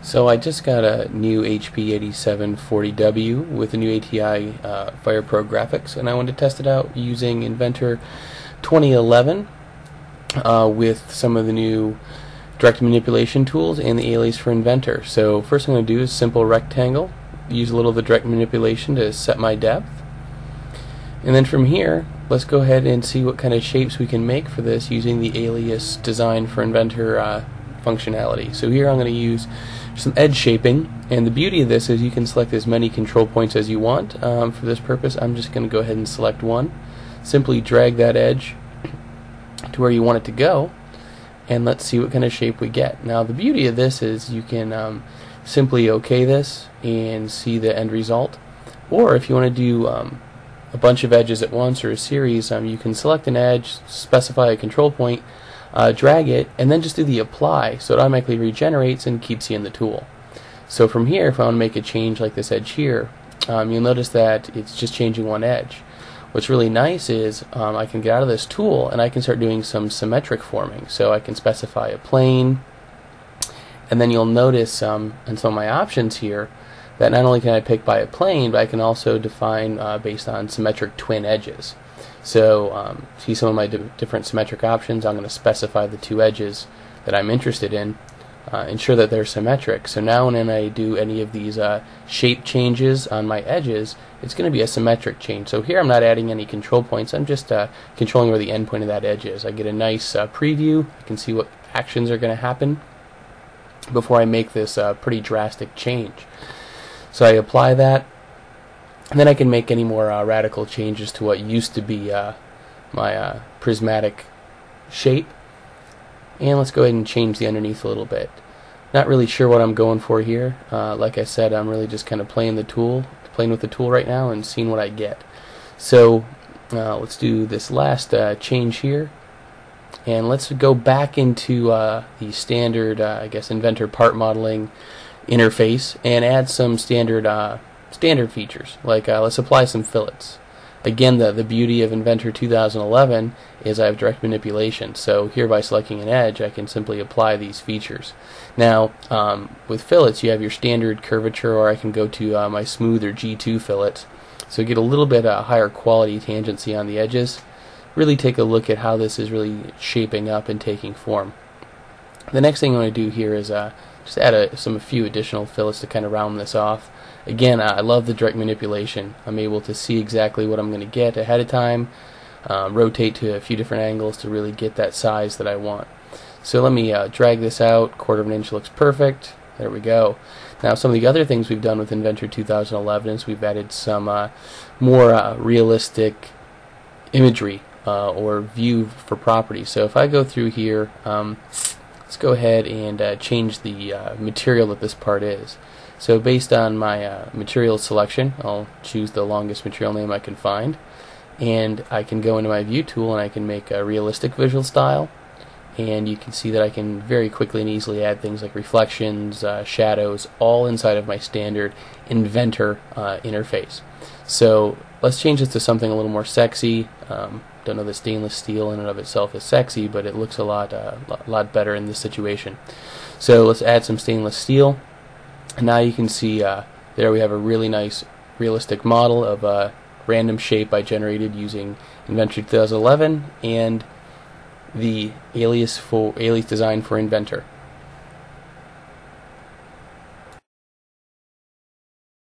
So I just got a new HP 8740W with a new ATI Fire Pro graphics, and I wanted to test it out using Inventor 2011 with some of the new direct manipulation tools and the alias for Inventor. So first I'm going to do is simple rectangle, use a little of the direct manipulation to set my depth, and then from here let's go ahead and see what kind of shapes we can make for this using the Alias Design for Inventor functionality. So here I'm going to use some edge shaping, and the beauty of this is you can select as many control points as you want. For this purpose I'm just going to go ahead and select one, simply drag that edge to where you want it to go, and let's see what kind of shape we get. Now the beauty of this is you can simply OK this and see the end result, or if you want to do a bunch of edges at once or a series, you can select an edge, specify a control point, drag it, and then just do the apply, so it automatically regenerates and keeps you in the tool. So from here, if I want to make a change like this edge here, you'll notice that it's just changing one edge. What's really nice is I can get out of this tool and I can start doing some symmetric forming. So I can specify a plane, and then you'll notice in some of my options here that not only can I pick by a plane, but I can also define based on symmetric twin edges. So see some of my different symmetric options. I'm going to specify the two edges that I'm interested in, ensure that they're symmetric. So now when I do any of these shape changes on my edges, it's going to be a symmetric change. So here I'm not adding any control points, I'm just controlling where the end point of that edge is. I get a nice preview, I can see what actions are going to happen before I make this pretty drastic change. So I apply that, and then I can make any more radical changes to what used to be my prismatic shape. And let's go ahead and change the underneath a little bit. Not really sure what I'm going for here. Like I said, I'm really just kind of playing with the tool right now and seeing what I get. So let's do this last change here, and let's go back into the standard, I guess, Inventor part modeling interface and add some standard features, like let's apply some fillets. Again, the beauty of Inventor 2011 is I have direct manipulation, so here by selecting an edge I can simply apply these features. Now with fillets you have your standard curvature, or I can go to my smooth or G2 fillets, so you get a little bit higher quality tangency on the edges. Really take a look at how this is really shaping up and taking form. The next thing I'm going to do here is just add a few additional fillets to kind of round this off. Again, I love the direct manipulation. I'm able to see exactly what I'm going to get ahead of time, rotate to a few different angles to really get that size that I want. So let me drag this out. 1/4 of an inch looks perfect. There we go. Now some of the other things we've done with Inventor 2011 is we've added some more realistic imagery or view for properties. So if I go through here, let's go ahead and change the material that this part is. So based on my material selection, I'll choose the longest material name I can find, and I can go into my view tool and I can make a realistic visual style, and you can see that I can very quickly and easily add things like reflections, shadows, all inside of my standard Inventor interface. So let's change this to something a little more sexy. Don't know that stainless steel in and of itself is sexy, but it looks a lot better in this situation. So let's add some stainless steel. And now you can see there we have a really nice realistic model of a random shape I generated using Inventor 2011 and the alias Design for Inventor.